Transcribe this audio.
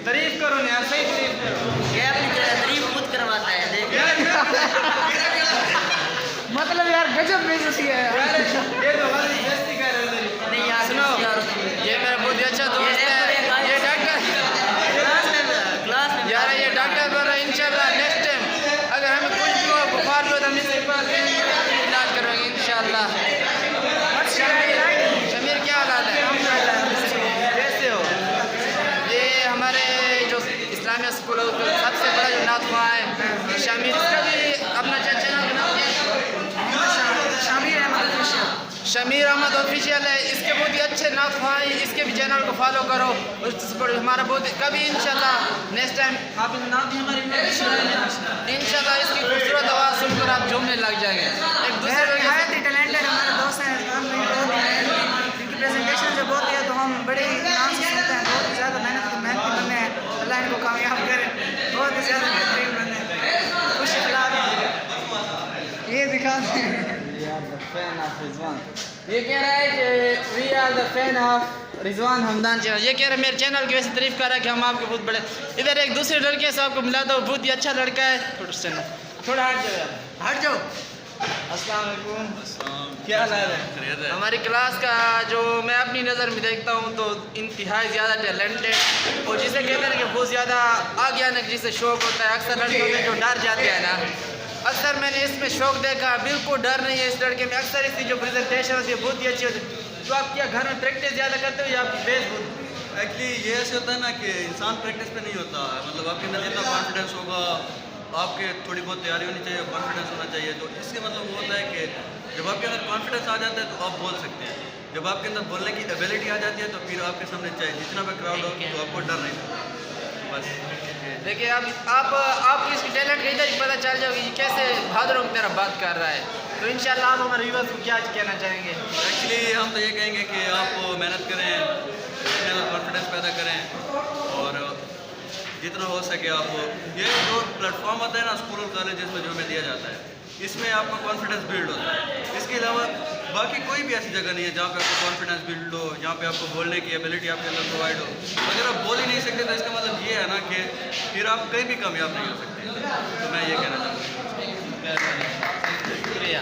तारीफ करो ना यार, सही तारीफ करो। ये अपनी तारीफ खुद करवाता है, देख। मतलब यार गजब बेइज्जती है यार। ये तो वाली बेइज्जती कर रहे हो। नहीं यार, सुनो, ये मेरा बहुत ही अच्छा दोस्त है, ये डॉक्टर क्लास में यार, ये डॉक्टर बोल रहा है इंशाल्लाह नेक्स्ट टाइम अगर हमें कुछ भी हो, बुखार हो, तो हम इसके पास इलाज करवाएंगे इंशाल्लाह। शमीर क्या हालात है, कैसे हो? ये हमारे जो इस्लामिया स्कूल है उसका सबसे बड़ा जो नातवा है शमीर, इसका भी अपना चैनल का नाम शमीर अहमद ऑफिशियल है। इसके बहुत ही अच्छे नातवा हैं, इसके भी चैनल को फॉलो करो, उसको हमारा बहुत कभी इंशाल्लाह नेक्स्ट टाइम आप इंशाल्लाह इसकी खूबसूरत आवाज़ सुनकर आप झूमने लग जाएंगे। एक दूसरे बहुत ही टैलेंटेड हमारे दोस्त हैं, इनकी प्रेजेंटेशन जब होती है तो हम बड़े ध्यान से सुनते हैं। बहुत ही ज़्यादा मेहनत बने हैं, अल्लाह इनको कामयाब करे, बहुत ही ज़्यादा बेहतरीन बने। खुश अखलाक ये दिखा दें। ये कह रहा है कि we are the fan of Rizwan Hamdan channel. ये कह रहे हैं मेरे चैनल की वैसे तारीफ कर रहा है कि हम आपके बहुत बड़े। इधर एक दूसरे लड़के से आपको मिला था, बहुत ही अच्छा लड़का है। थोड़ा हट जाओ यार, हट जाओ। अस्सलाम वालेकुम, क्या हाल है? हमारी क्लास का जो मैं अपनी नज़र में देखता हूँ तो इंतहाई ज़्यादा टैलेंटेड और जिसे कहते हैं कि बहुत ज़्यादा आगे आने का जिसे शौक़ होता है। अक्सर लड़के होते हैं जो डर जाते हैं ना, अक्सर मैंने इसमें शौक़ देखा, बिल्कुल डर नहीं है इस लड़के में। अक्सर इसकी जो प्रेजेंटेशन होती है बहुत ही अच्छी होती है। तो आप क्या घर में प्रैक्टिस ज़्यादा करते हो या फेसबुक? एक्चुअली ये ऐसे होता है ना कि इंसान प्रैक्टिस पे नहीं होता, मतलब आपके अंदर जितना कॉन्फिडेंस होगा, आपके थोड़ी बहुत तैयारी होनी चाहिए, कॉन्फिडेंस होना चाहिए। तो इससे मतलब वो होता है कि जब आपके अंदर कॉन्फिडेंस आ जाता है तो आप बोल सकते हैं। जब आपके अंदर बोलने की एबिलिटी आ जाती है तो फिर आपके सामने चाहे जितना भी क्राउड हो तो आपको डर नहीं लगता। बस देखिए अब आपको इसकी टैलेंट का इधर ही पता चल जाएगी कि कैसे भादरों की तरह बात कर रहा है। तो इंशाल्लाह आप हमारे व्यूअर्स को क्या कहना चाहेंगे? एक्चुअली हम तो ये कहेंगे कि आप मेहनत करें, अपने अंदर कॉन्फिडेंस पैदा करें और जितना हो सके आप ये जो प्लेटफॉर्म होता है ना स्कूल और कॉलेजेस में जो हमें दिया जाता है, इसमें आपका कॉन्फिडेंस बिल्ड होता है। इसके अलावा बाकी कोई भी ऐसी जगह नहीं है जहाँ पे आपको कॉन्फिडेंस बिल्ड हो, जहाँ पे आपको बोलने की एबिलिटी आपके अंदर प्रोवाइड हो। अगर आप बोल ही नहीं सकते तो इसका मतलब ये है ना कि फिर आप कहीं भी कामयाब नहीं हो सकते। तो मैं ये कहना चाहूँगा। शुक्रिया।